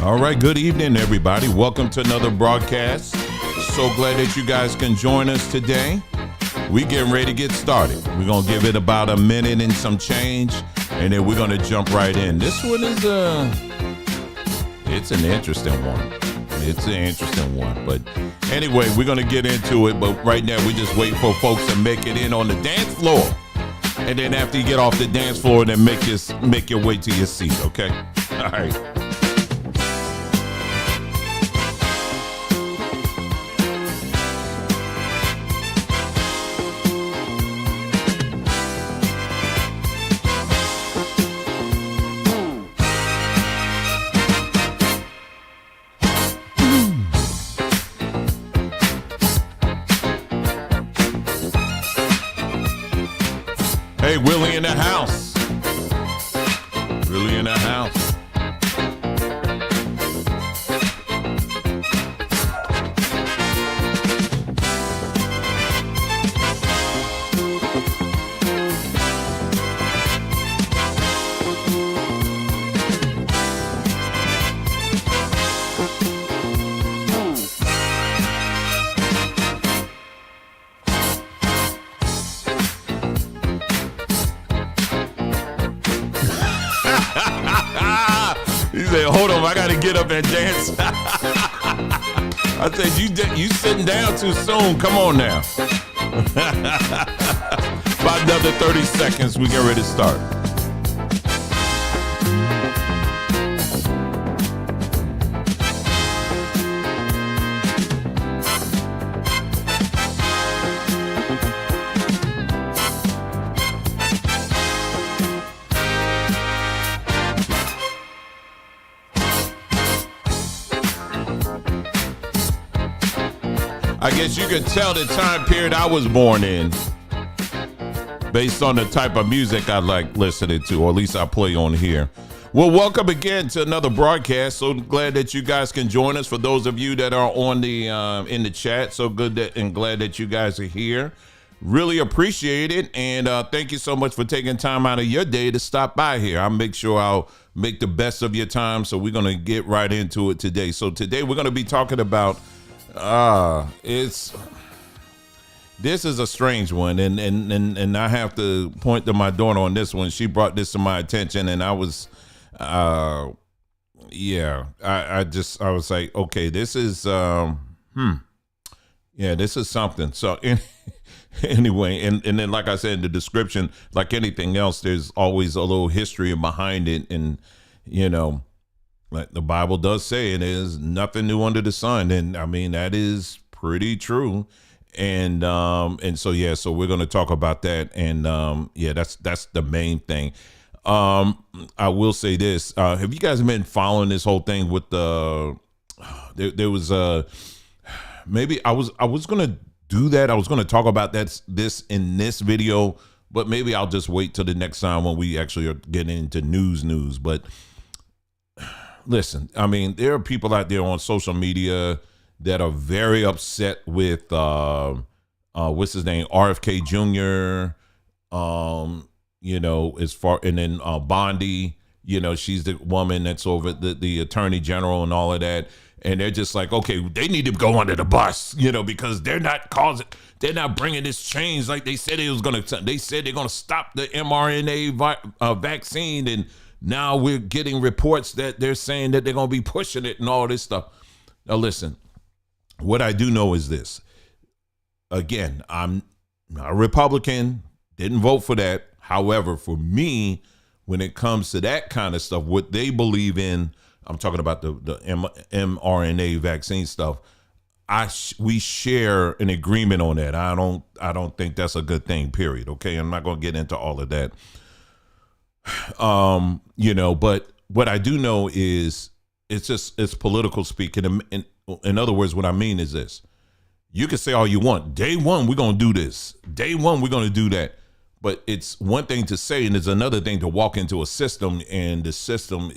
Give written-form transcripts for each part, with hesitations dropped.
All right, good evening, everybody. Welcome to another broadcast. So glad that you guys can join us today. We getting ready to get started. We're going to give it about a minute and some change, and then we're going to jump right in. This one is it's an interesting one. It's an interesting one. But anyway, we're going to get into it. But right now, we just wait for folks to make it in on the dance floor. And then after you get off the dance floor, then make your way to your seat, okay? All right. Hey, Willie in the house. Willie in the house. He said, hold on, I got to get up and dance. I said, you sitting down too soon. Come on now. About another 30 seconds, we get ready to start. I guess you can tell the time period I was born in based on the type of music I like listening to, or at least I play on here. Well, welcome again to another broadcast. So glad that you guys can join us. For those of you that are on the in the chat, so good and glad that you guys are here. Really appreciate it, and thank you so much for taking time out of your day to stop by here. I'll make sure I'll make the best of your time. So we're gonna get right into it today. So today we're gonna be talking about. This is a strange one, and I have to point to my daughter on this one. She brought this to my attention, and I was, I was like, okay, this is, this is something. So anyway, and then like I said in the description, like anything else, there's always a little history behind it, and like the Bible does say, it is nothing new under the sun. And I mean, that is pretty true. And so we're going to talk about that. And that's the main thing. I will say this. Have you guys been following this whole thing with there was maybe I was going to do that. I was going to talk about this in this video, but maybe I'll just wait till the next time when we actually are getting into news. But listen, I mean, there are people out there on social media that are very upset with what's his name, RFK Jr. And then Bondi, she's the woman that's over the attorney general and all of that. And they're just like, okay, they need to go under the bus, because they're not bringing this change like they said it was going to. They said they're going to stop the mRNA vaccine, and now we're getting reports that they're saying that they're going to be pushing it and all this stuff. Now, listen, what I do know is this. Again, I'm a Republican, didn't vote for that. However, for me, when it comes to that kind of stuff, what they believe in, I'm talking about the mRNA vaccine stuff. We share an agreement on that. I don't think that's a good thing, period. Okay. I'm not going to get into all of that. But what I do know is it's political speaking. In other words, what I mean is this: you can say all you want. Day one, we're going to do this. Day one, we're going to do that. But it's one thing to say, and it's another thing to walk into a system, and the system,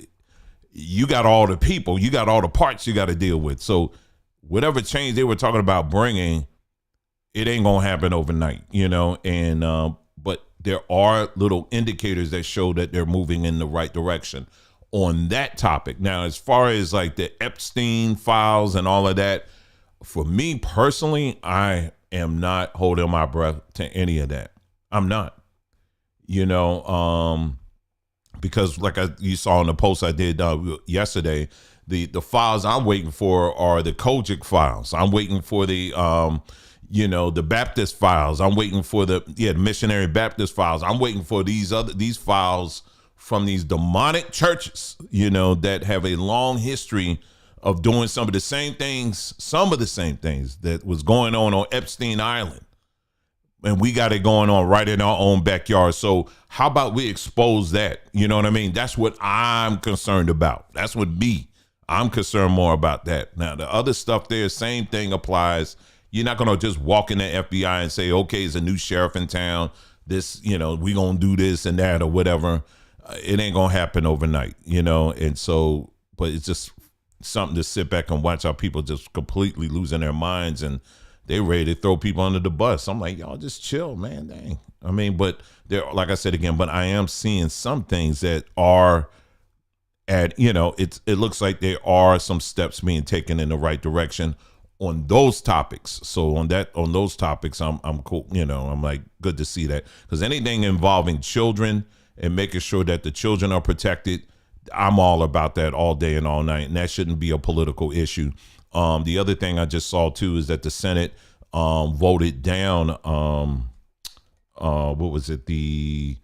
you got all the people, you got all the parts you got to deal with. So whatever change they were talking about bringing, it ain't going to happen overnight, and but there are little indicators that show that they're moving in the right direction. on that topic. Now, as far as like the Epstein files and all of that, for me personally, I am not holding my breath to any of that. I'm not, you know, because like you saw in the post I did yesterday, the files I'm waiting for are the Kojic files. I'm waiting for the, the Baptist files. I'm waiting for the missionary Baptist files. I'm waiting for these files from these demonic churches, that have a long history of doing some of the same things that was going on Epstein Island. And we got it going on right in our own backyard. So how about we expose that? You know what I mean? That's what I'm concerned about. That's what I'm concerned more about that. Now, the other stuff there, same thing applies. You're not going to just walk in the FBI and say, okay, it's a new sheriff in town. This, we going to do this and that or whatever. It ain't going to happen overnight, And so, but it's just something to sit back and watch how people just completely losing their minds and they ready to throw people under the bus. I'm like, y'all just chill, man. Dang. I mean, but there, like I said again, but I am seeing some things that are it looks like there are some steps being taken in the right direction on those topics. So on those topics, I'm cool. I'm like, good to see that, because anything involving children and making sure that the children are protected, I'm all about that all day and all night. And that shouldn't be a political issue. The other thing I just saw too is that the Senate voted down what was it? They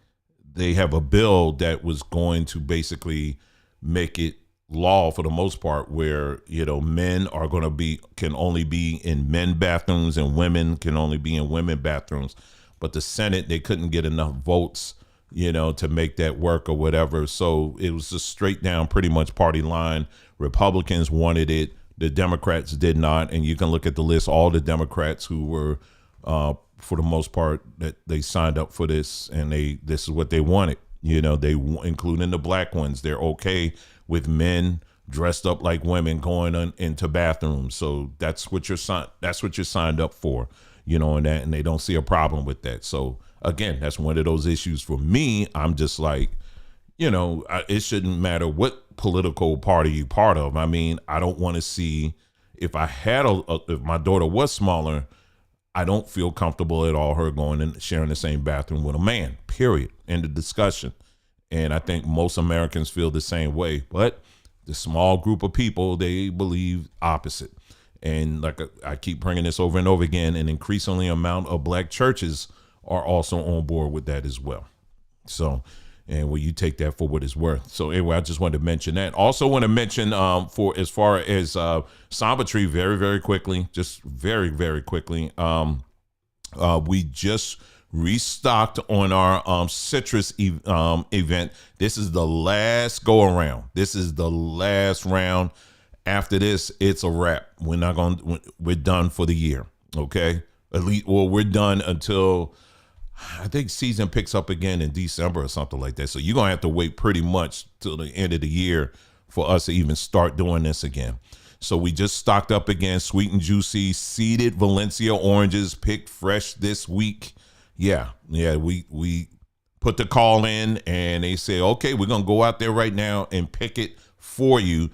have a bill that was going to basically make it law for the most part where, men are going to can only be in men bathrooms and women can only be in women bathrooms. But the Senate, they couldn't get enough votes, to make that work or whatever. So it was just straight down pretty much party line. Republicans wanted it. The Democrats did not. And you can look at the list, all the Democrats who were, for the most part, that they signed up for this and this is what they wanted. Including the black ones, they're okay with men dressed up like women going into bathrooms. So that's what you're signed up for, and they don't see a problem with that. So again, that's one of those issues for me. I'm just like, it shouldn't matter what political party you're part of. I mean, I don't want to see, if I had if my daughter was smaller, I don't feel comfortable at all her going and sharing the same bathroom with a man, period. End of discussion. And I think most Americans feel the same way, but the small group of people, they believe opposite. And like I keep bringing this over and over again, an increasingly amount of black churches are also on board with that as well. So, and will you take that for what it's worth? So anyway, I just wanted to mention that. Also want to mention for as far as Samba Tree, very, very quickly, just very, very quickly. We just restocked on our citrus event. This is the last go around. This is the last round. After this, it's a wrap. We're done for the year. Okay. At least, well, we're done until I think season picks up again in December or something like that. So you're going to have to wait pretty much till the end of the year for us to even start doing this again. So we just stocked up again, sweet and juicy, seeded Valencia oranges, picked fresh this week. Yeah. We put the call in and they say, okay, we're going to go out there right now and pick it for you.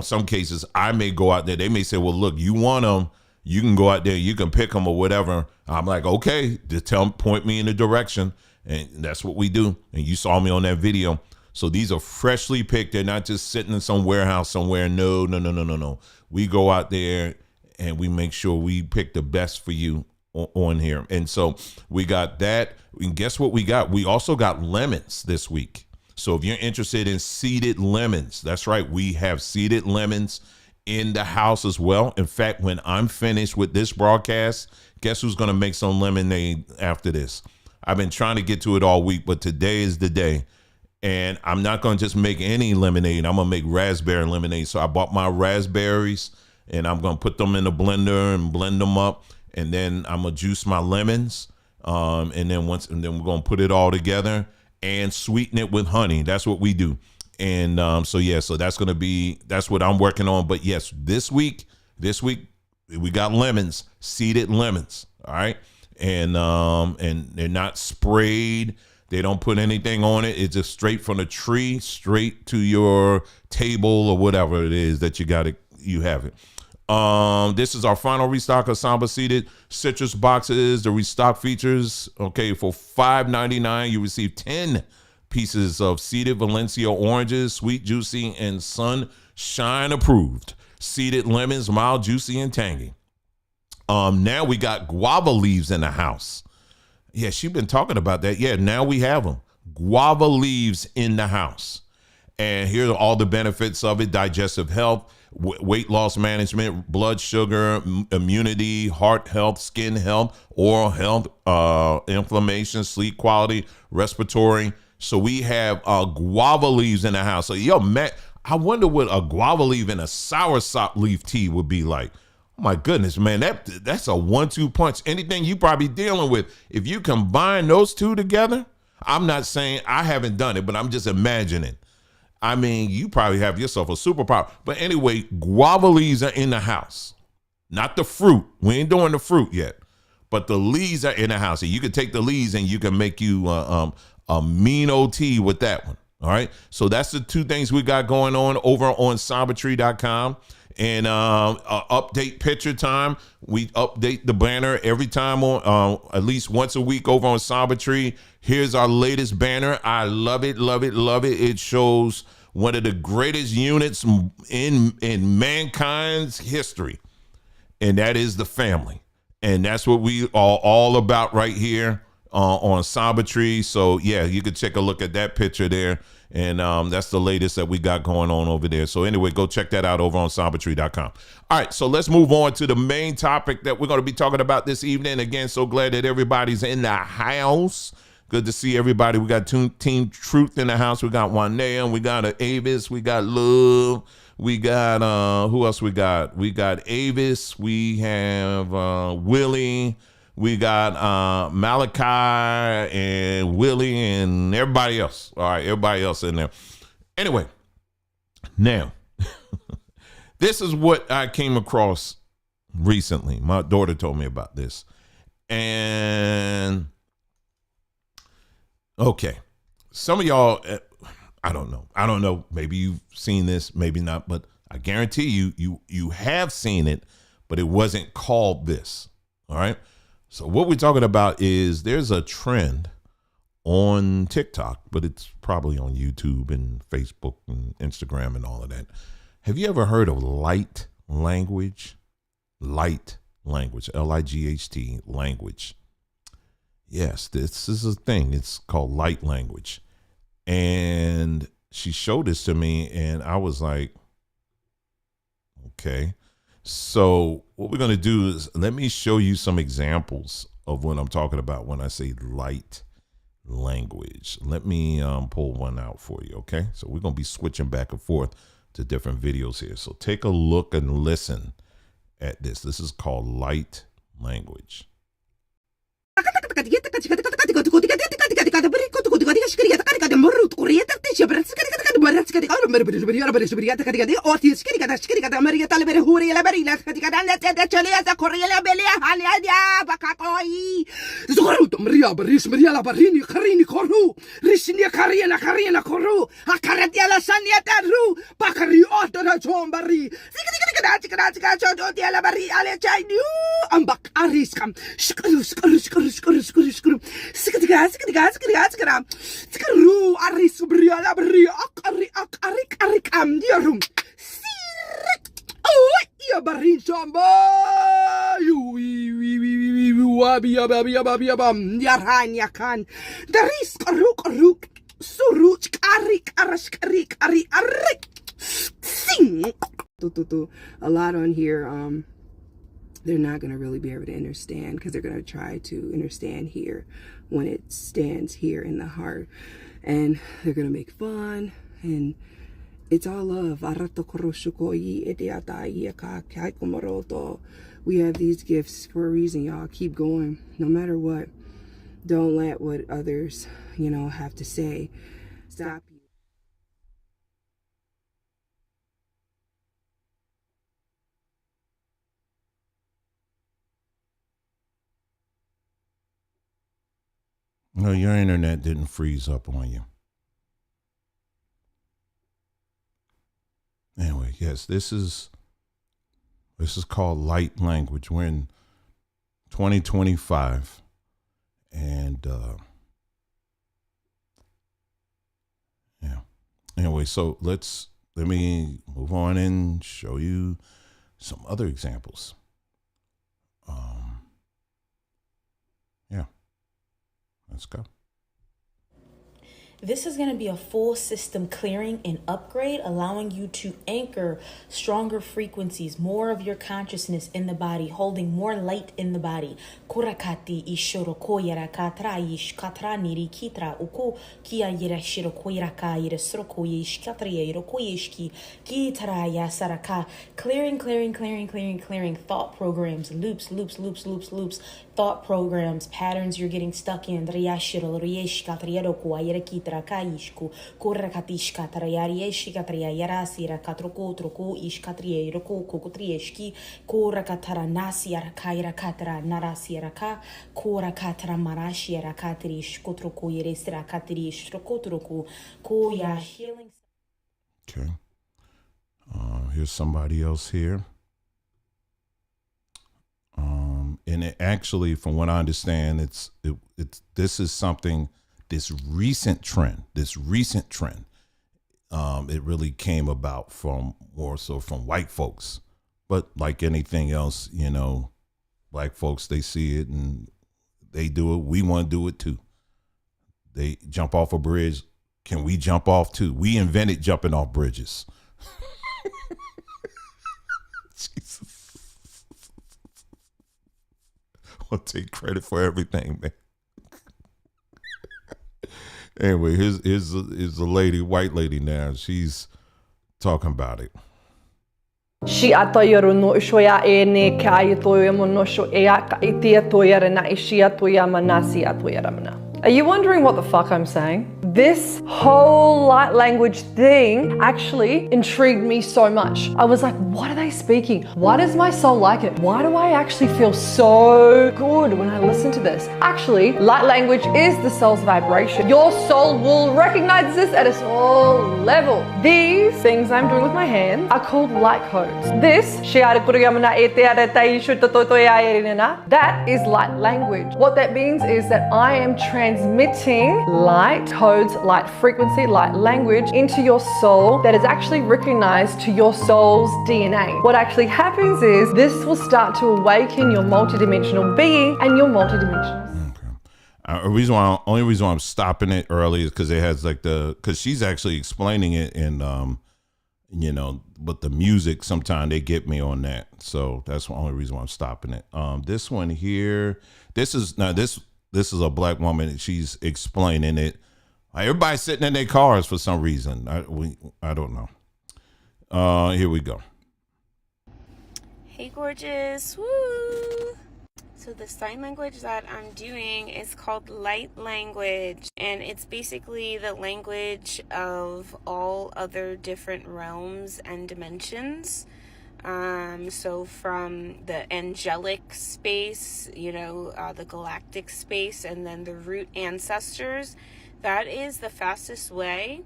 Some cases I may go out there. They may say, well, look, you want them. You can go out there, you can pick them or whatever. I'm like, okay, just point me in the direction. And that's what we do. And you saw me on that video. So these are freshly picked. They're not just sitting in some warehouse somewhere. No. We go out there and we make sure we pick the best for you on here. And so we got that. And guess what we got? We also got lemons this week. So if you're interested in seeded lemons, that's right. We have seeded lemons in the house as well. In fact, when I'm finished with this broadcast, guess who's going to make some lemonade after this? I've been trying to get to it all week, but today is the day. And I'm not going to just make any lemonade. I'm going to make raspberry lemonade. So I bought my raspberries and I'm going to put them in the blender and blend them up. And then I'm going to juice my lemons. And then we're going to put it all together and sweeten it with honey. That's what we do. And so that's what I'm working on. But yes, this week we got lemons, seeded lemons. All right. And they're not sprayed. They don't put anything on it. It's just straight from the tree, straight to your table or whatever it is that you have it. This is our final restock of Samba seeded citrus boxes. The restock features, okay, for $5.99, you receive 10 pieces of seeded Valencia oranges, sweet, juicy, and sunshine approved. Seeded lemons, mild, juicy, and tangy. Now we got guava leaves in the house. Yeah, she's been talking about that. Yeah, now we have them. Guava leaves in the house. And here are all the benefits of it: digestive health, weight loss management, blood sugar, immunity, heart health, skin health, oral health, inflammation, sleep quality, respiratory. So we have guava leaves in the house. So yo, Matt, I wonder what a guava leaf and a soursop leaf tea would be like. Oh my goodness, man, that's a 1-2 punch. Anything you probably dealing with, if you combine those two together, I'm not saying I haven't done it, but I'm just imagining. I mean, you probably have yourself a superpower. But anyway, guava leaves are in the house, not the fruit. We ain't doing the fruit yet, but the leaves are in the house. And you can take the leaves and you can make you amino tea with that one. All right. So that's the two things we got going on over on sambatree.com. And update picture time. We update the banner every time on at least once a week over on Samba Tree. Here's our latest banner. I love it, love it, love it. It shows one of the greatest units in mankind's history, and that is the family. And that's what we are all about right here on Samba Tree. So yeah, you can take a look at that picture there. And that's the latest that we got going on over there. So anyway, go check that out over on sambatree.com. All right, so let's move on to the main topic that we're going to be talking about this evening. Again, so glad that everybody's in the house. Good to see everybody. We got Team Truth in the house. We got Wanea, we got Avis, we got Love, we got who else we got? We got Avis, we have Willie. We got Malachi and Willie and everybody else. All right, everybody else in there. Anyway, now, this is what I came across recently. My daughter told me about this. And, okay, some of y'all, I don't know. I don't know. Maybe you've seen this, maybe not. But I guarantee you have seen it, but it wasn't called this. All right. So what we're talking about is there's a trend on TikTok, but it's probably on YouTube and Facebook and Instagram and all of that. Have you ever heard of light language? Light language, L-I-G-H-T, language. Yes, this is a thing. It's called light language. And she showed this to me and I was like, okay. So what we're going to do is let me show you some examples of what I'm talking about when I say light language. Let me pull one out for you, okay? So we're going to be switching back and forth to different videos here. So take a look and listen at this. This is called light language. A lot on here, they're not going to really be able to understand because they're going to try to understand here when it stands here in the heart, and they're going to make fun, and it's all love. We have these gifts for a reason, y'all. Keep going no matter what. Don't let what others, have to say stop you. No, your internet didn't freeze up on you. Anyway, yes, this is called light language. We're in 2025, and yeah. Anyway, so let me move on and show you some other examples. Yeah, let's go. This is going to be a full system clearing and upgrade, allowing you to anchor stronger frequencies, more of your consciousness in the body, holding more light in the body. Kurakati ishoro koyara katra ish katra niri kitra uko kia yira shiro koyaraka yira suroko yish katra yiro koyishki kitara saraka. Clearing thought programs, loops, thought programs, patterns you're getting stuck in. Driyashiro riyesh katra yiro koyara kitra Kaishku, Kurakatishka, Tarayarieshika, Yarasira, Katroko, Troko, Ishkatrie, Roko, Kokotrieshki, Kurakatara Nasiara, Kaira Katara, Narasiaraka, Kurakatara Marashiara, Katrish, Kotroko, Yeresira, Katrish, Rokotroko, Koya healing. Okay. Here's somebody else here. And it actually, from what I understand, this is something. This recent trend, it really came about from more so from white folks. But like anything else, black folks, they see it and they do it. We want to do it too. They jump off a bridge. Can we jump off too? We invented jumping off bridges. Jesus. I'll take credit for everything, man. Anyway, here's a lady, white lady now. She's talking about it. Shi atoyoro no ishoya e ne kai toyamo no sho e ka itia toyara na ishia toyama nasi atoyaramana. Are you wondering what the fuck I'm saying? This whole light language thing actually intrigued me so much. I was like, what are they speaking? Why does my soul like it? Why do I actually feel so good when I listen to this? Actually, light language is the soul's vibration. Your soul will recognize this at a soul level. These things I'm doing with my hands are called light codes. This, that is light language. What that means is that I am transmitting light codes, light frequency, light language into your soul that is actually recognized to your soul's DNA. What actually happens is this will start to awaken your multidimensional being and your multidimensional. Only reason why I'm stopping it early is because it has because she's actually explaining it in but the music, sometimes they get me on that. So that's the only reason why I'm stopping it. This one here, this is a black woman. She's explaining it. Everybody's sitting in their cars for some reason. I don't know. Here we go. Hey, gorgeous. Woo! So the sign language that I'm doing is called light language, and it's basically the language of all other different realms and dimensions. So from the angelic space, the galactic space, and then the root ancestors, that is the fastest way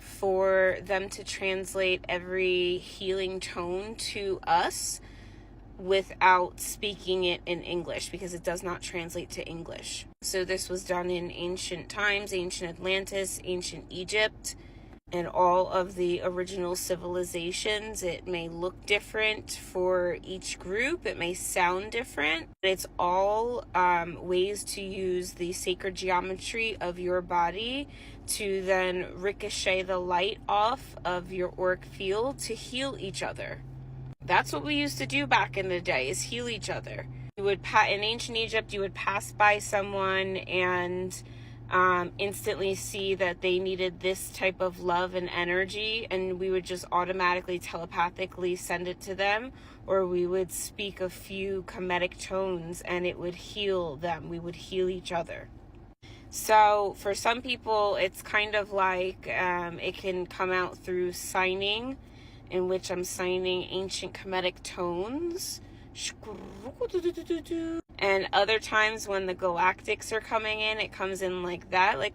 for them to translate every healing tone to us without speaking it in English, because it does not translate to English. So this was done in ancient times, ancient Atlantis, ancient Egypt, and all of the original civilizations. It may look different for each group. It may sound different. It's all ways to use the sacred geometry of your body to then ricochet the light off of your auric field to heal each other. That's what we used to do back in the day, is heal each other. In ancient Egypt, you would pass by someone and instantly see that they needed this type of love and energy, and we would just automatically telepathically send it to them, or we would speak a few comedic tones and it would heal them. We would heal each other. So for some people, it's kind of like it can come out through signing, in which I'm signing ancient comedic tones. And other times when the galactics are coming in, it comes in like that, like.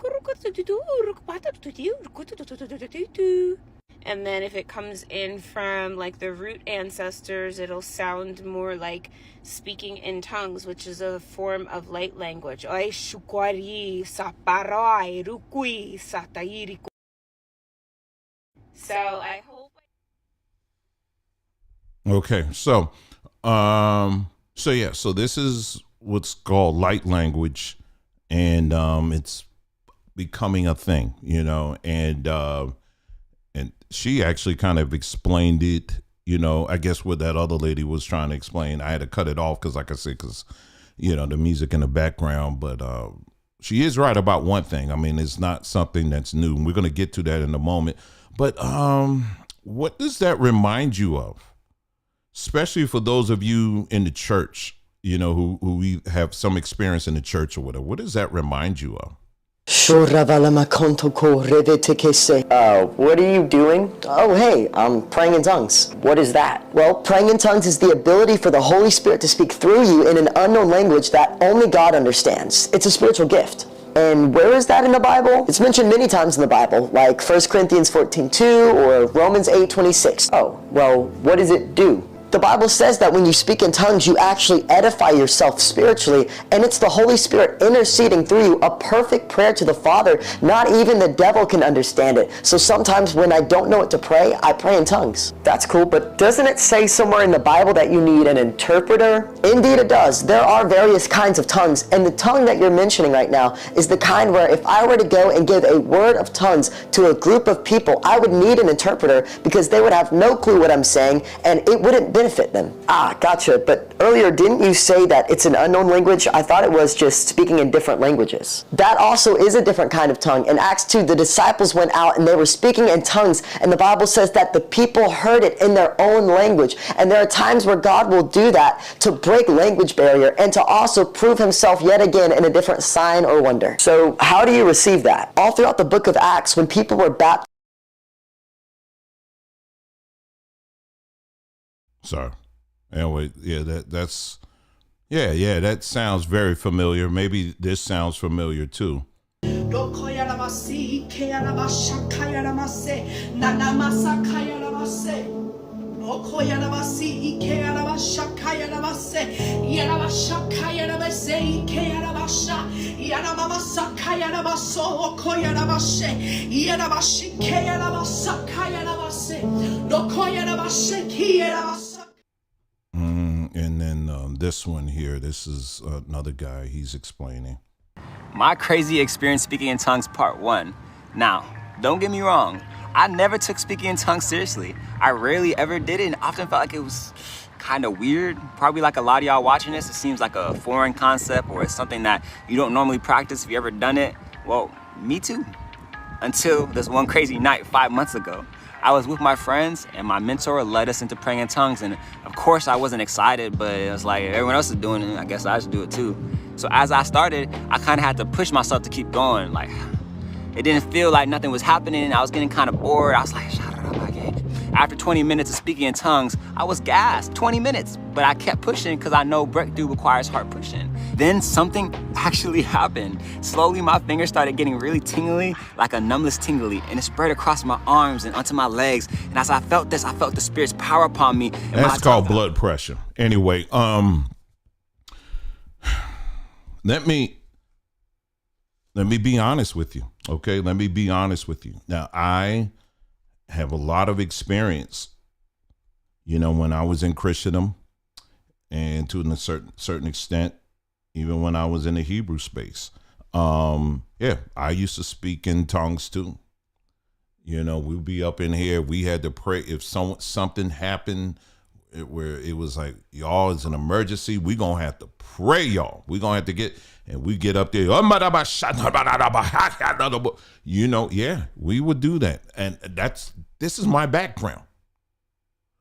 And then if it comes in from like the root ancestors, it'll sound more like speaking in tongues, which is a form of light language. So I hope. Okay, so this is what's called light language, and it's becoming a thing, and she actually kind of explained it, I guess what that other lady was trying to explain. I had to cut it off because, like I said, the music in the background, but she is right about one thing. I mean, it's not something that's new. We're going to get to that in a moment, but what does that remind you of? Especially for those of you in the church, who we have some experience in the church or whatever. What does that remind you of? What are you doing? Oh, hey, I'm praying in tongues. What is that? Well, praying in tongues is the ability for the Holy Spirit to speak through you in an unknown language that only God understands. It's a spiritual gift. And where is that in the Bible? It's mentioned many times in the Bible, like 1 Corinthians 14:2 or Romans 8:26. Oh, well, what does it do? The Bible says that when you speak in tongues, you actually edify yourself spiritually, and it's the Holy Spirit interceding through you, a perfect prayer to the Father. Not even the devil can understand it. So sometimes when I don't know what to pray, I pray in tongues. That's cool, but doesn't it say somewhere in the Bible that you need an interpreter? Indeed it does. There are various kinds of tongues, and the tongue that you're mentioning right now is the kind where if I were to go and give a word of tongues to a group of people, I would need an interpreter because they would have no clue what I'm saying, and it wouldn't benefit them. Ah, gotcha. But earlier, didn't you say that it's an unknown language? I thought it was just speaking in different languages. That also is a different kind of tongue. In Acts 2, the disciples went out and they were speaking in tongues, and the Bible says that the people heard it in their own language. And there are times where God will do that to break language barrier and to also prove himself yet again in a different sign or wonder. So how do you receive that? All throughout the book of Acts, when people were baptized. Sorry. Anyway, yeah, that sounds very familiar. Maybe this sounds familiar too. And then this one here, this is another guy, he's explaining. My crazy experience speaking in tongues, part 1. Now, don't get me wrong, I never took speaking in tongues seriously. I rarely ever did it and often felt like it was kind of weird. Probably like a lot of y'all watching this, it seems like a foreign concept or it's something that you don't normally practice. If you ever done it, well, me too. Until this one crazy night 5 months ago. I was with my friends and my mentor led us into praying in tongues, and of course I wasn't excited, but it was like everyone else is doing it, I guess I should do it too. So as I started, I kind of had to push myself to keep going. Like, it didn't feel like nothing was happening. I was getting kind of bored. I was like, shut up, I can't. After 20 minutes of speaking in tongues, I was gassed, 20 minutes, but I kept pushing because I know breakthrough requires hard pushing. Then something actually happened. Slowly, my fingers started getting really tingly, like a numbness tingly, and it spread across my arms and onto my legs. And as I felt this, I felt the Spirit's power upon me. That's called blood pressure. Anyway, let me be honest with you, okay? Let me be honest with you. Now, I have a lot of experience, when I was in Christendom, and to a certain extent, even when I was in the Hebrew space. I used to speak in tongues too. We'd be up in here. We had to pray if something happened where it was like, y'all, it's an emergency. We're going to have to pray, y'all. We're going to have to we get up there. We would do that. And this is my background.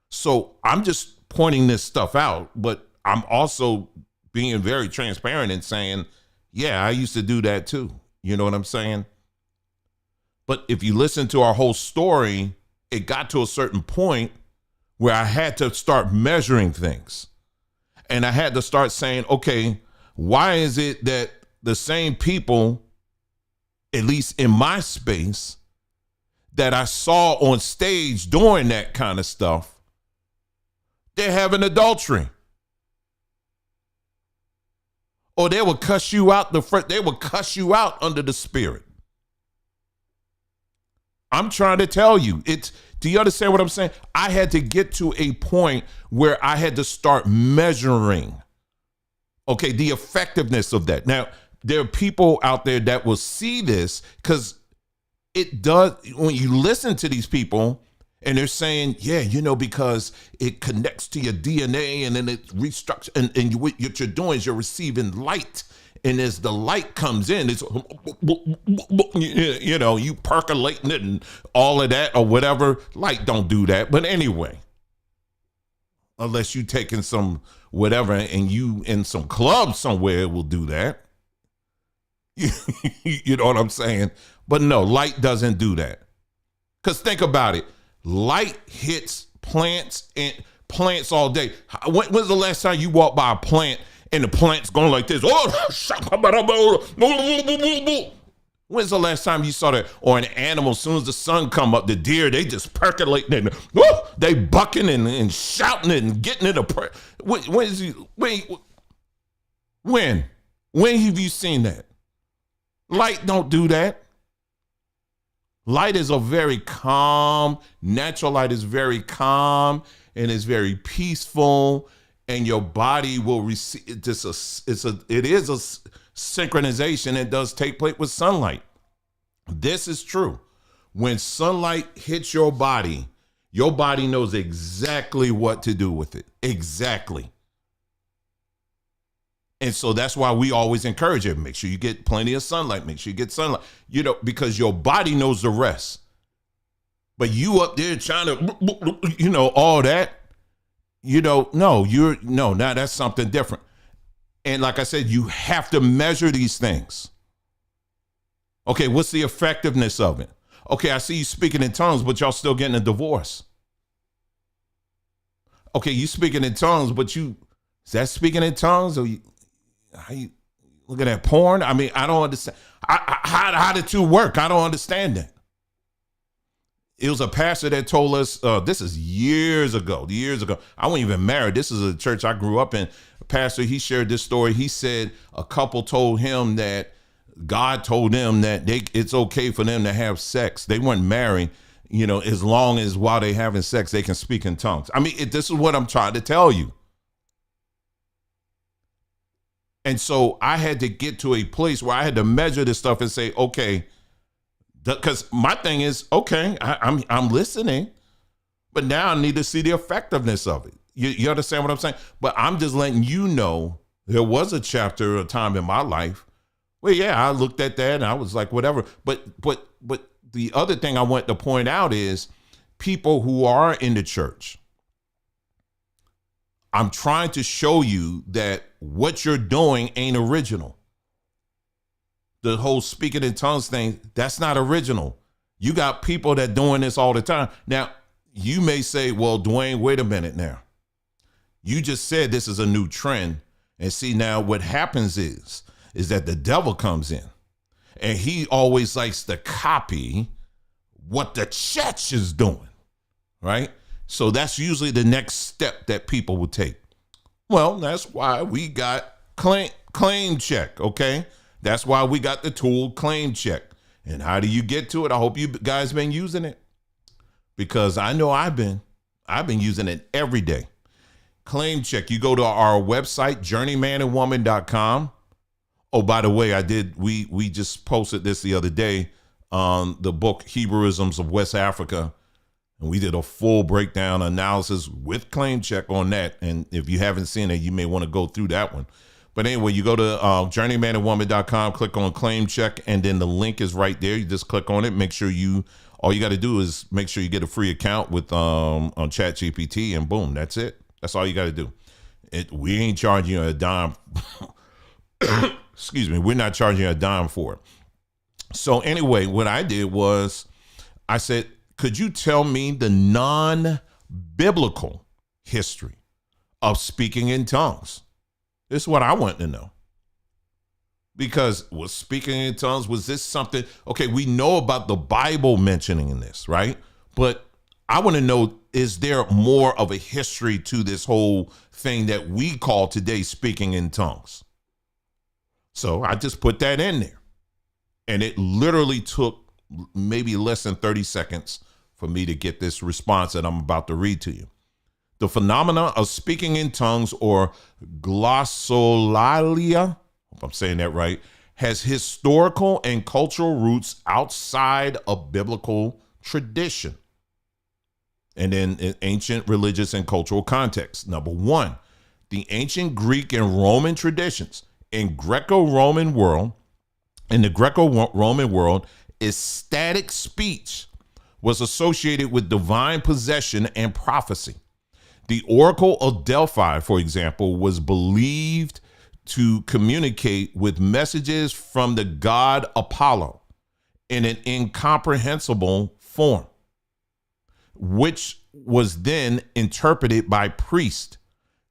So I'm just pointing this stuff out, but I'm also being very transparent and saying, yeah, I used to do that too. You know what I'm saying? But if you listen to our whole story, it got to a certain point where I had to start measuring things. And I had to start saying, okay, why is it that the same people, at least in my space, that I saw on stage doing that kind of stuff, they're having adultery? Or they will cuss you out they will cuss you out under the Spirit. I'm trying to tell you, do you understand what I'm saying? I had to get to a point where I had to start measuring, okay, the effectiveness of that. Now, there are people out there that will see this, because it does, when you listen to these people and they're saying, yeah, because it connects to your DNA and then it restructures, and what you're doing is you're receiving light. And as the light comes in, it's, you percolating it and all of that or whatever. Light don't do that. But anyway, unless you taking some whatever and you in some club somewhere will do that. You know what I'm saying? But no, light doesn't do that. Because think about it. Light hits plants all day. When's the last time you walked by a plant and the plant's going like this? When's the last time you saw that? Or an animal, as soon as the sun come up, the deer, they just percolate, and they bucking and shouting and getting it. When have you seen that? Light don't do that. Light is a very calm, natural light is very calm and is very peaceful, and your body will receive it is a synchronization. It does take place with sunlight. This is true. When sunlight hits your body knows exactly what to do with it. Exactly. And so that's why we always encourage it. Make sure you get plenty of sunlight. Make sure you get sunlight, because your body knows the rest. But you up there trying to, all that, now that's something different. And like I said, you have to measure these things. Okay, what's the effectiveness of it? Okay, I see you speaking in tongues, but y'all still getting a divorce. Okay, you speaking in tongues, but is that speaking in tongues, or how you looking at porn? I mean, I don't understand. How the two work? I don't understand that. It was a pastor that told us, this is years ago. I wasn't even married. This is a church I grew up in. A pastor, he shared this story. He said a couple told him that God told them that it's okay for them to have sex. They weren't married, as long as while they having sex, they can speak in tongues. I mean, this is what I'm trying to tell you. And so I had to get to a place where I had to measure this stuff and say, okay, because my thing is, okay, I'm listening, but now I need to see the effectiveness of it. You understand what I'm saying? But I'm just letting you know there was a chapter, a time in my life where, yeah, I looked at that and I was like, whatever. But the other thing I want to point out is people who are in the church, I'm trying to show you that what you're doing ain't original. The whole speaking in tongues thing, that's not original. You got people that doing this all the time. Now, you may say, well, Dwayne, wait a minute now. You just said this is a new trend. And see, now what happens is that the devil comes in and he always likes to copy what the church is doing, right? So that's usually the next step that people will take. Well, that's why we got claim check, okay? That's why we got the tool claim check. And how do you get to it? I hope you guys been using it, because I know I've been using it every day. Claim check. You go to our website, journeymanandwoman.com. Oh, by the way, we just posted this the other day on the book Hebrewisms of West Africa. And we did a full breakdown analysis with claim check on that. And if you haven't seen it, you may want to go through that one. But anyway, you go to journeymanandwoman.com, click on claim check, and then the link is right there. You just click on it. Make sure all you got to do is make sure you get a free account with on ChatGPT, and boom, that's it. That's all you got to do. We ain't charging you a dime. Excuse me. We're not charging you a dime for it. So anyway, what I did was I said, could you tell me the non-biblical history of speaking in tongues? This is what I want to know. Because was speaking in tongues, was this something? Okay, we know about the Bible mentioning this, right? But I want to know, is there more of a history to this whole thing that we call today speaking in tongues? So I just put that in there. And it literally took maybe less than 30 seconds for me to get this response that I'm about to read to you. The phenomena of speaking in tongues, or glossolalia, hope I'm saying that right, has historical and cultural roots outside of biblical tradition and in ancient religious and cultural contexts. Number one, the ancient Greek and Roman traditions. In Greco-Roman world, in the Greco-Roman world, ecstatic speech was associated with divine possession and prophecy. The Oracle of Delphi, for example, was believed to communicate with messages from the god Apollo in an incomprehensible form, which was then interpreted by priests.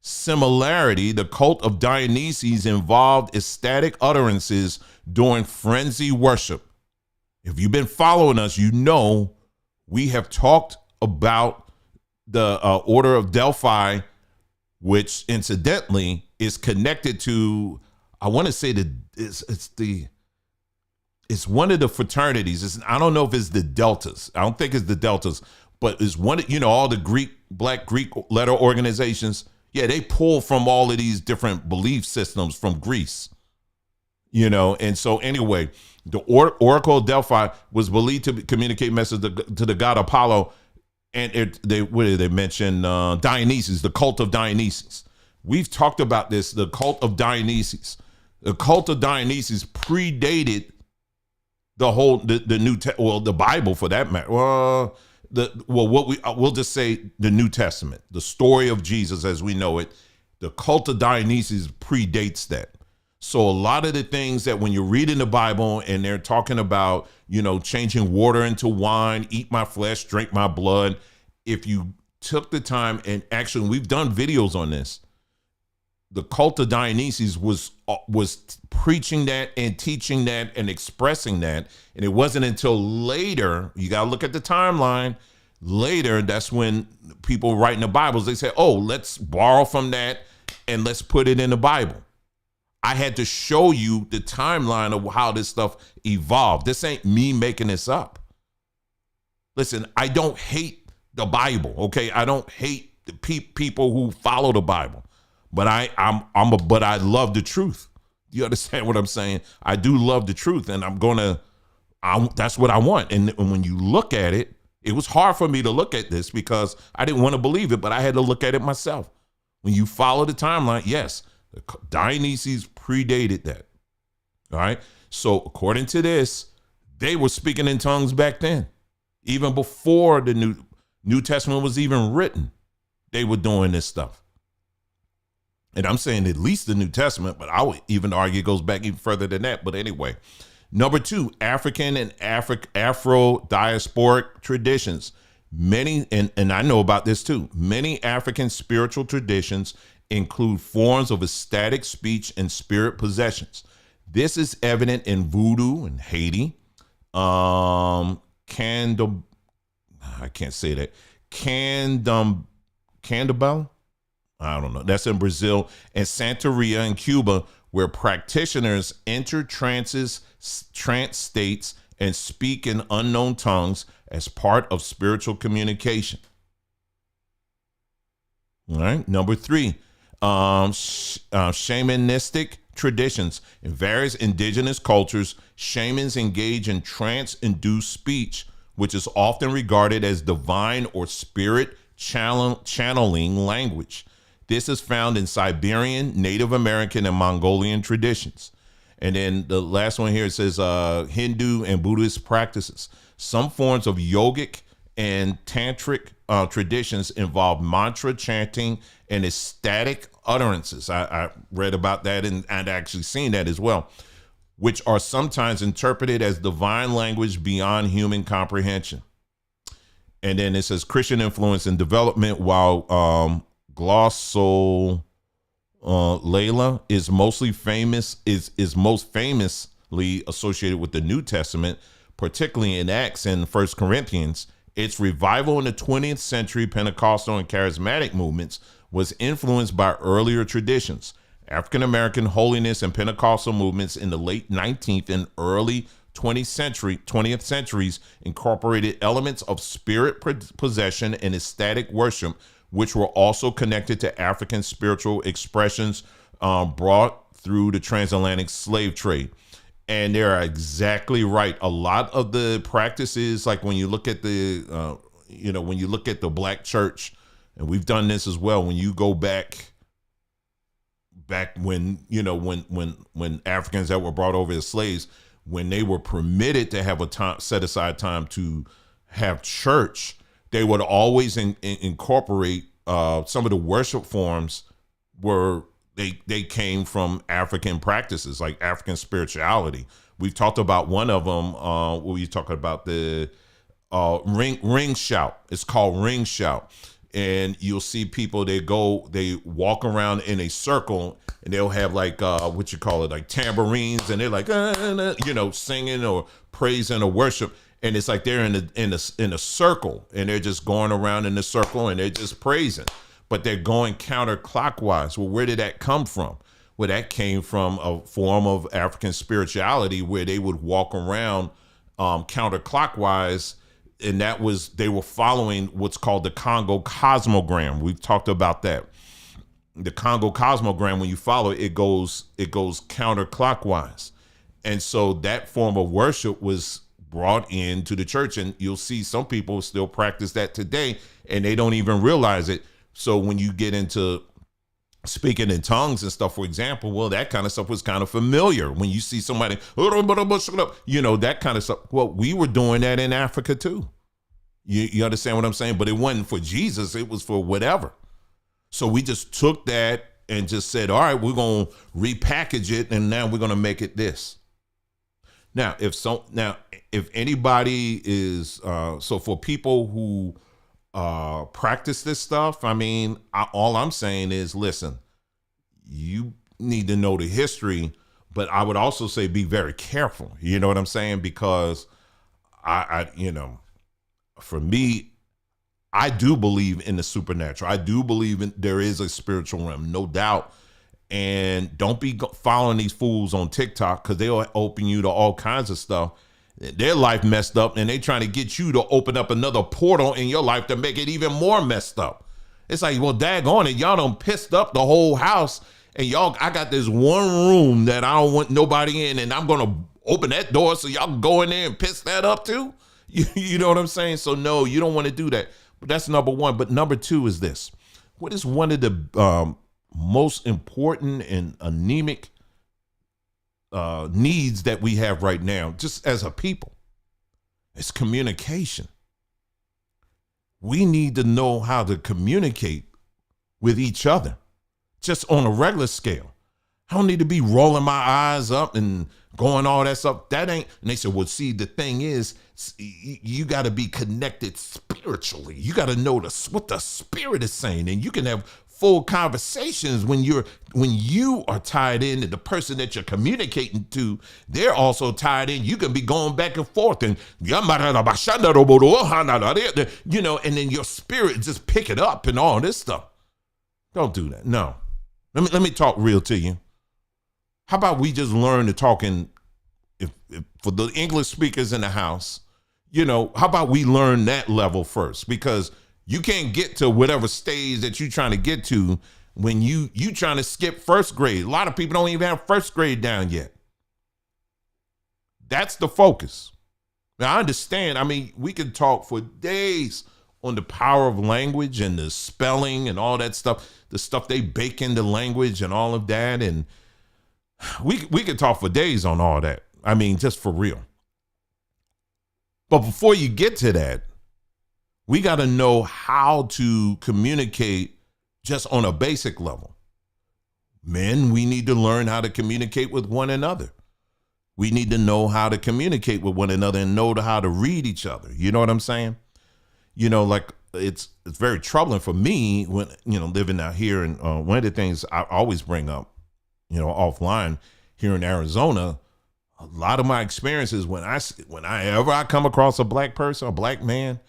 Similarity, the cult of Dionysus involved ecstatic utterances during frenzy worship. If you've been following us, you know we have talked about the Order of Delphi, which incidentally is connected to, I want to say that it's one of the fraternities. I don't know if it's the Deltas. I don't think it's the Deltas, but it's one, all the Black Greek letter organizations. Yeah, they pull from all of these different belief systems from Greece, and so anyway, the Oracle of Delphi was believed to communicate messages to the god Apollo, and they mention Dionysus, the cult of Dionysus. We've talked about this, the cult of Dionysus. The cult of Dionysus predated the Bible, for that matter. We'll just say the New Testament, the story of Jesus as we know it. The cult of Dionysus predates that. So a lot of the things that when you're reading the Bible and they're talking about, changing water into wine, eat my flesh, drink my blood. If you took the time, and actually we've done videos on this, the cult of Dionysus was preaching that and teaching that and expressing that. And it wasn't until later, you got to look at the timeline, later, that's when people writing the Bibles, they say, oh, let's borrow from that and let's put it in the Bible. I had to show you the timeline of how this stuff evolved. This ain't me making this up. Listen, I don't hate the Bible, okay? I don't hate the people who follow the Bible. But I love the truth. You understand what I'm saying? I do love the truth, and that's what I want. And when you look at it, it was hard for me to look at this because I didn't want to believe it, but I had to look at it myself. When you follow the timeline, yes, Dionysus predated that. All right. So according to this, they were speaking in tongues back then, even before the New Testament was even written. They were doing this stuff. And I'm saying at least the New Testament, but I would even argue it goes back even further than that. But anyway, number two, African and Afro-diasporic traditions. Many, and I know about this too, many African spiritual traditions include forms of ecstatic speech and spirit possessions. This is evident in voodoo in Haiti, I can't say that, Candomblé, I don't know. That's in Brazil, and Santeria in Cuba, where practitioners enter trance states and speak in unknown tongues as part of spiritual communication. All right. Number three, shamanistic traditions. In various indigenous cultures, shamans engage in trance-induced speech, which is often regarded as divine or spirit channeling language. This is found in Siberian, Native American, and Mongolian traditions. And then the last one here, it says Hindu and Buddhist practices. Some forms of yogic and tantric traditions involve mantra chanting and ecstatic utterances. I read about that and I'd actually seen that as well, which are sometimes interpreted as divine language beyond human comprehension. And then it says Christian influence and development, while glossolalia Layla is most famously associated with the New Testament, particularly in Acts and First Corinthians. Its revival in the 20th century Pentecostal and charismatic movements was influenced by earlier traditions. African American holiness and Pentecostal movements in the late 19th and early 20th centuries incorporated elements of spirit possession and ecstatic worship, which were also connected to African spiritual expressions brought through the transatlantic slave trade. And they're exactly right. A lot of the practices, like when you look at when you look at the black church, and we've done this as well, when you go back when, when Africans that were brought over as slaves, when they were permitted to have a time, set aside time to have church, they would always incorporate some of the worship forms were they came from African practices, like African spirituality. We've talked about one of them. We talking about the ring shout. It's called ring shout, and you'll see people. They walk around in a circle, and they'll have like like tambourines, and they're like singing or praising or worship. And it's like they're in a circle, and they're just going around in the circle, and they're just praising, but they're going counterclockwise. Well, where did that come from? Well, that came from a form of African spirituality where they would walk around counterclockwise, and they were following what's called the Congo cosmogram. We've talked about that. The Congo cosmogram, when you follow it, it goes counterclockwise, and so that form of worship was brought into the church, and you'll see some people still practice that today, and they don't even realize it. So when you get into speaking in tongues and stuff, for example, well, that kind of stuff was kind of familiar. When you see somebody, that kind of stuff. Well, we were doing that in Africa too. You understand what I'm saying? But it wasn't for Jesus. It was for whatever. So we just took that and just said, all right, we're going to repackage it, and now we're going to make it this. Now, if anybody is, so for people who practice this stuff, all I'm saying is, listen, you need to know the history, but I would also say be very careful. You know what I'm saying? Because for me, I do believe in the supernatural. I do believe there is a spiritual realm, no doubt. And don't be following these fools on TikTok, because they'll open you to all kinds of stuff. Their life messed up, and they trying to get you to open up another portal in your life to make it even more messed up. It's like, well, daggone it, y'all done pissed up the whole house, and I got this one room that I don't want nobody in, and I'm gonna open that door so y'all can go in there and piss that up too. You know what I'm saying? So no, you don't want to do that. But that's number one. But number two is this: what is one of the most important and anemic needs that we have right now, just as a people? It's communication. We need to know how to communicate with each other, just on a regular scale. I don't need to be rolling my eyes up and going all that stuff. That ain't. And they said, well, see, the thing is, you got to be connected spiritually. You got to know what the spirit is saying, and you can have full conversations when you are tied in, and the person that you're communicating to, they're also tied in. You can be going back and forth, and and then your spirit just pick it up and all this stuff. Don't do that. No. Let me talk real to you. How about we just learn to talk if for the English speakers in the house, how about we learn that level first? Because you can't get to whatever stage that you're trying to get to when you trying to skip first grade. A lot of people don't even have first grade down yet. That's the focus. Now, I understand. We can talk for days on the power of language and the spelling and all that stuff, the stuff they bake into language and all of that. And we could talk for days on all that. Just for real. But before you get to that, we got to know how to communicate just on a basic level. Men, we need to learn how to communicate with one another. We need to know how to communicate with one another and know how to read each other. You know what I'm saying? Like it's very troubling for me when, living out here. And one of the things I always bring up, offline here in Arizona, a lot of my experiences when I come across a black person, a black man,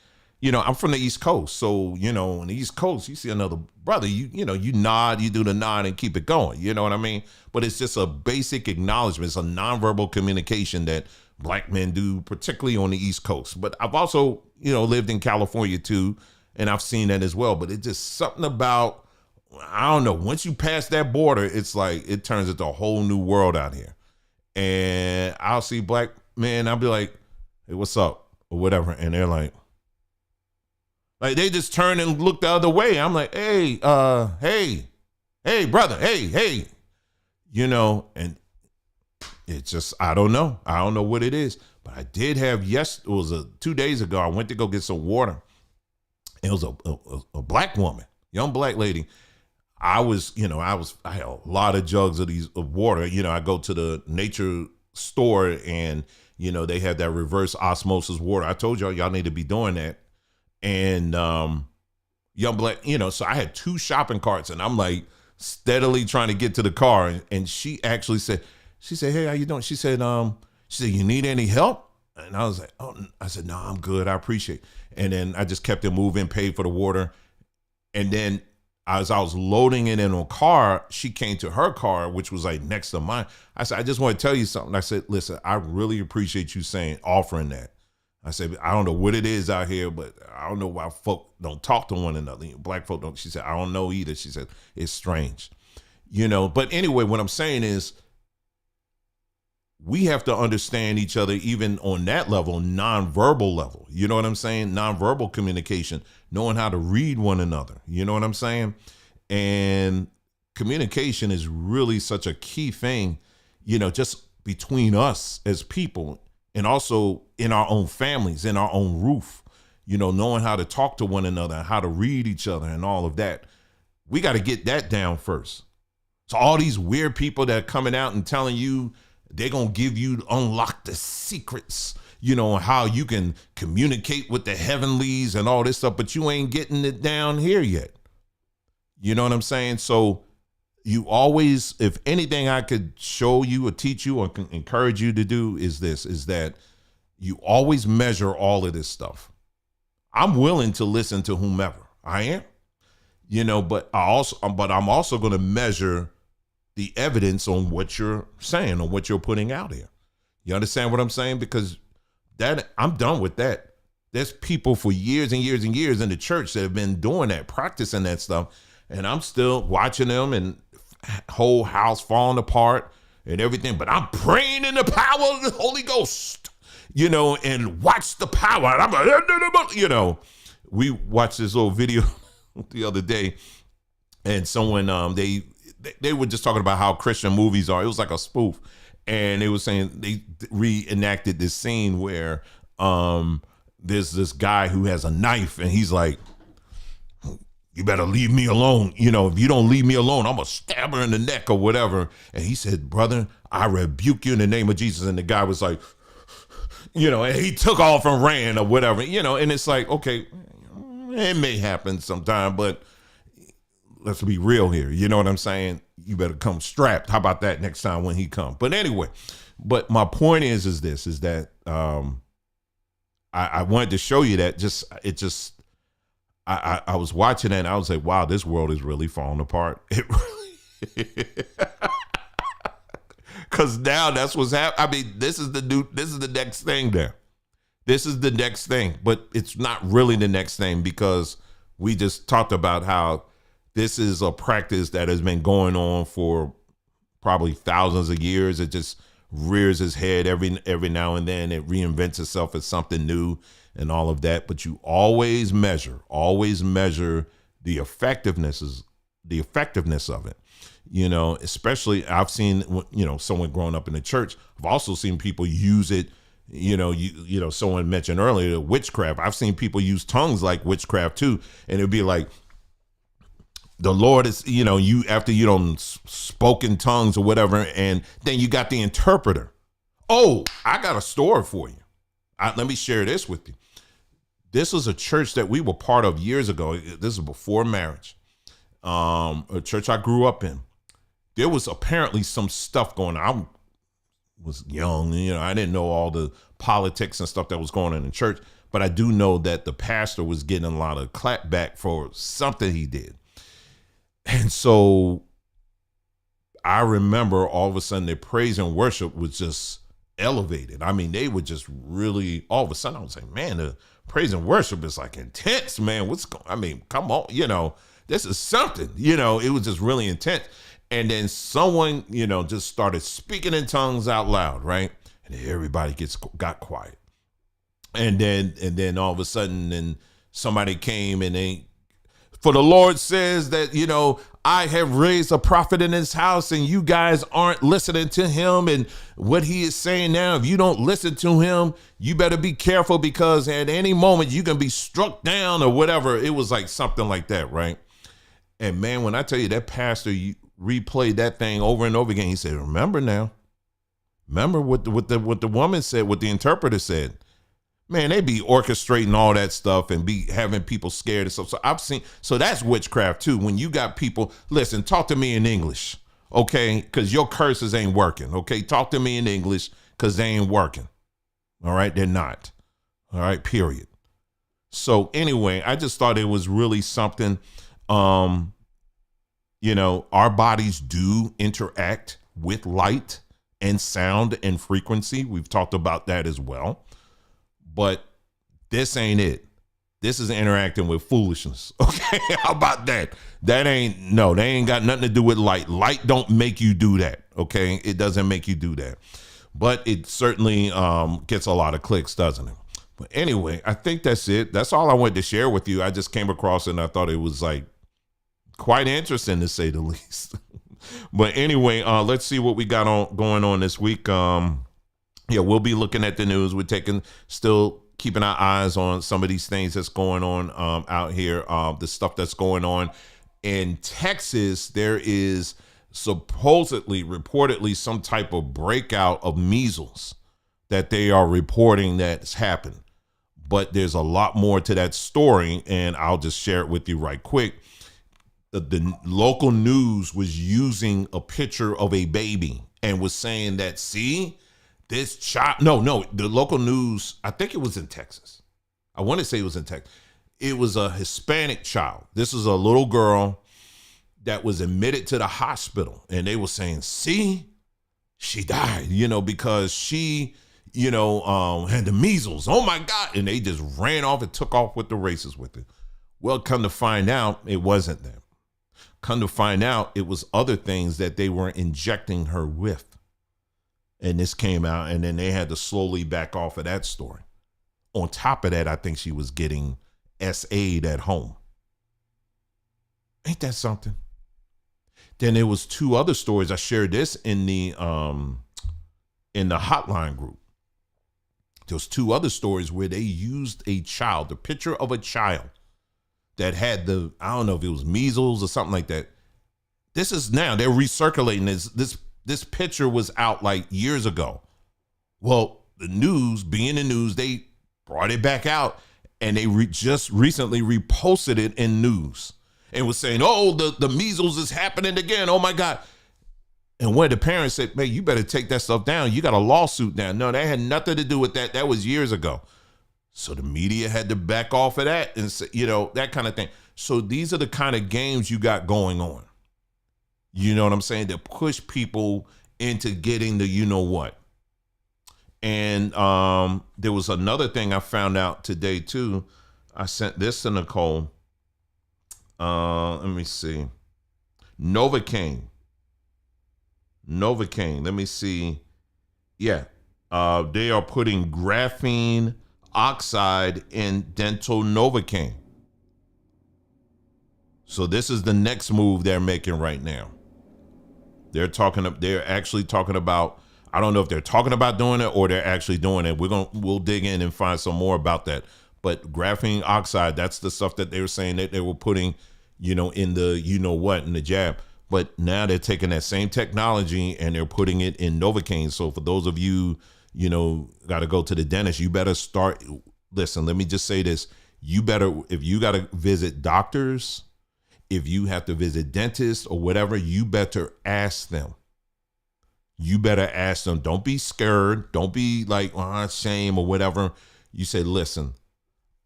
I'm from the East Coast. So, on the East Coast, you see another brother, you nod, you do the nod and keep it going. You know what I mean? But it's just a basic acknowledgement. It's a nonverbal communication that black men do, particularly on the East Coast. But I've also, lived in California too, and I've seen that as well. But it's just something about, I don't know, once you pass that border, it's like it turns into a whole new world out here. And I'll see black men, I'll be like, hey, what's up? Or whatever. And they're like they just turn and look the other way. I'm like, hey, brother, hey, and it's just, I don't know. I don't know what it is. But I did have, it was 2 days ago, I went to go get some water. It was a black woman, young black lady. I had a lot of jugs of water. I go to the nature store and, they have that reverse osmosis water. I told y'all need to be doing that. And young black, so I had 2 shopping carts and I'm like steadily trying to get to the car. And she actually said, hey, how you doing? She said, you need any help? And I was like, oh, I said, no, I'm good. I appreciate it. And then I just kept it moving, paid for the water. And then as I was loading it in a car, she came to her car, which was like next to mine. I said, I just want to tell you something. I said, listen, I really appreciate you offering that. I said, I don't know what it is out here, but I don't know why folk don't talk to one another. Black folk don't. She said, I don't know either. She said, it's strange, But anyway, what I'm saying is we have to understand each other even on that level, nonverbal level. You know what I'm saying? Nonverbal communication, knowing how to read one another. You know what I'm saying? And communication is really such a key thing, just between us as people. And also in our own families, in our own roof, knowing how to talk to one another and how to read each other and all of that. We got to get that down first. So all these weird people that are coming out and telling you they're going to give you, unlock the secrets, how you can communicate with the heavenlies and all this stuff, but you ain't getting it down here yet. You know what I'm saying? So you always, if anything I could show you or teach you or encourage you to do is that you always measure all of this stuff. I'm willing to listen to whomever I am, but I'm also going to measure the evidence on what you're saying, on what you're putting out here. You understand what I'm saying? Because I'm done with that. There's people for years and years and years in the church that have been doing that, practicing that stuff. And I'm still watching them and whole house falling apart and everything, but I'm praying in the power of the Holy Ghost, and watch the power. And I'm like, we watched this little video the other day, and someone, they were just talking about how Christian movies are. It was like a spoof, and they were saying they reenacted this scene where there's this guy who has a knife, and he's like, you better leave me alone. If you don't leave me alone, I'm going to stab her in the neck or whatever. And he said, brother, I rebuke you in the name of Jesus. And the guy was like, and he took off and ran or whatever, and it's like, okay, it may happen sometime, but let's be real here. You know what I'm saying? You better come strapped. How about that next time when he comes? But anyway, my point is that I wanted to show you that I was watching that and I was like, wow, this world is really falling apart. It really, because now that's what's happening. I mean, this is the next thing there. This is the next thing, but it's not really the next thing because we just talked about how this is a practice that has been going on for probably thousands of years. It just rears its head every now and then. It reinvents itself as something new and all of that. But you always measure the effectiveness of it. Especially I've seen, someone growing up in the church. I've also seen people use it. Someone mentioned earlier witchcraft. I've seen people use tongues like witchcraft too. And it'd be like, the Lord is, you after you don't spoke in tongues or whatever, and then you got the interpreter. Oh, I got a story for you. Let me share this with you. This was a church that we were part of years ago. This is before marriage. A church I grew up in. There was apparently some stuff going on. I was young, I didn't know all the politics and stuff that was going on in the church, but I do know that the pastor was getting a lot of clapback for something he did. And so I remember all of a sudden their praise and worship was just elevated. I mean, they were just really, all of a sudden I was like, man, the praise and worship is like intense, man. Come on, this is something, it was just really intense. And then someone, just started speaking in tongues out loud, right? And everybody got quiet. And then all of a sudden, then somebody came and for the Lord says that, I have raised a prophet in his house and you guys aren't listening to him. And what he is saying now, if you don't listen to him, you better be careful because at any moment you can be struck down or whatever. It was like something like that, right? And man, when I tell you that pastor replayed that thing over and over again, he said, remember what the woman said, what the interpreter said. Man, they be orchestrating all that stuff and be having people scared and stuff. So that's witchcraft too. When you got people, listen, talk to me in English, okay? Because your curses ain't working, okay? Talk to me in English because they ain't working, all right? They're not, all right, period. So anyway, I just thought it was really something, our bodies do interact with light and sound and frequency. We've talked about that as well. But this ain't it. This is interacting with foolishness. Okay, how about that? They ain't got nothing to do with light. Light don't make you do that. Okay, it doesn't make you do that. But it certainly gets a lot of clicks, doesn't it? But anyway, I think that's it. That's all I wanted to share with you. I just came across it and I thought it was like quite interesting to say the least. But anyway, let's see what we got going on this week. We'll be looking at the news. We're still keeping our eyes on some of these things that's going on out here. The stuff that's going on in Texas. There is reportedly some type of breakout of measles that they are reporting that's happened. But there's a lot more to that story, and I'll just share it with you right quick. The local news was using a picture of a baby and was saying that, see, this child, the local news, I think it was in Texas. I want to say it was in Texas. It was a Hispanic child. This is a little girl that was admitted to the hospital. And they were saying, see, she died, because she, had the measles. Oh, my God. And they just ran off and took off with the races with it. Well, come to find out, it wasn't that. Come to find out, it was other things that they were injecting her with. And this came out, and then they had to slowly back off of that story. On top of that, I think she was getting SA'd at home. Ain't that something? Then there was 2 other stories. I shared this in the hotline group. There was 2 other stories where they used a child, the picture of a child that had I don't know if it was measles or something like that. This is now, they're recirculating this picture was out like years ago. Well, the news, being the news, they brought it back out and they just recently reposted it in news and was saying, oh, the measles is happening again. Oh my God. And one of the parents said, man, you better take that stuff down. You got a lawsuit now. No, that had nothing to do with that. That was years ago. So the media had to back off of that and say, that kind of thing. So these are the kind of games you got going on. You know what I'm saying? To push people into getting the what. And there was another thing I found out today too. I sent this to Nicole. Let me see. Novocaine. Let me see. Yeah. They are putting graphene oxide in dental Novocaine. So this is the next move they're making right now. They're actually talking about, I don't know if they're talking about doing it or they're actually doing it. We'll dig in and find some more about that. But graphene oxide, that's the stuff that they were saying that they were putting, in the, in the jab. But now they're taking that same technology and they're putting it in Novocaine. So for those of you, got to go to the dentist, you better start. Listen, let me just say this. you better, if you got to visit doctors, if you have to visit dentists or whatever, you better ask them. You better ask them. Don't be scared. Don't be like, shame or whatever. You say, listen,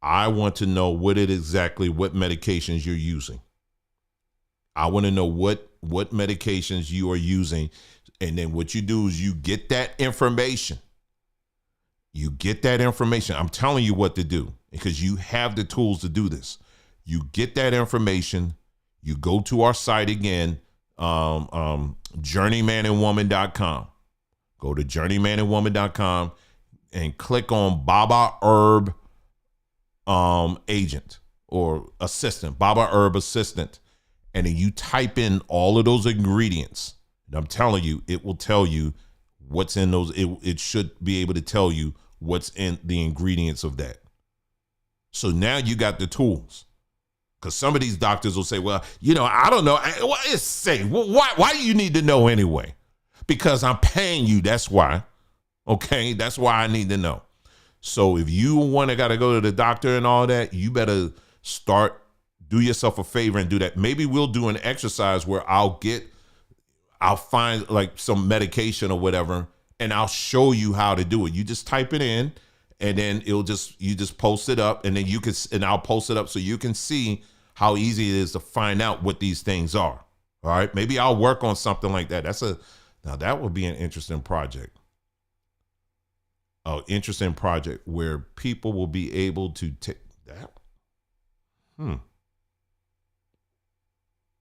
I want to know what medications you're using. I want to know what medications you are using. And then what you do is you get that information. You get that information. I'm telling you what to do because you have the tools to do this. You get that information. You go to our site again, journeymanandwoman.com. Go to journeymanandwoman.com and click on Baba Herb agent or assistant, Baba Herb assistant. And then you type in all of those ingredients. And I'm telling you, it will tell you what's in those. It should be able to tell you what's in the ingredients of that. So now you got the tools. Because some of these doctors will say, well, I don't know. Why do you need to know anyway? Because I'm paying you. That's why. Okay. That's why I need to know. So if you got to go to the doctor and all that, you better do yourself a favor and do that. Maybe we'll do an exercise where I'll find like some medication or whatever, and I'll show you how to do it. You just type it in and then you just post it up, and then I'll post it up so you can see how easy it is to find out what these things are. All right. Maybe I'll work on something like that. Now that would be an interesting project. An interesting project where people will be able to take that.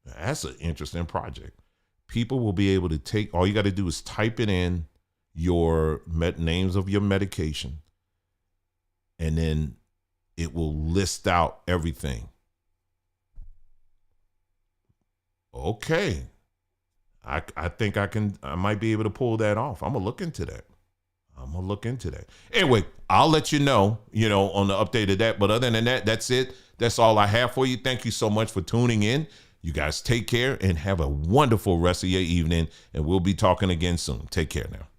That's an interesting project. People will be able to take, all you got to do is type it in, your names of your medication, and then it will list out everything. Okay. I think I might be able to pull that off. I'm going to look into that. Anyway, I'll let you know, on the update of that. But other than that, that's it. That's all I have for you. Thank you so much for tuning in. You guys take care and have a wonderful rest of your evening. And we'll be talking again soon. Take care now.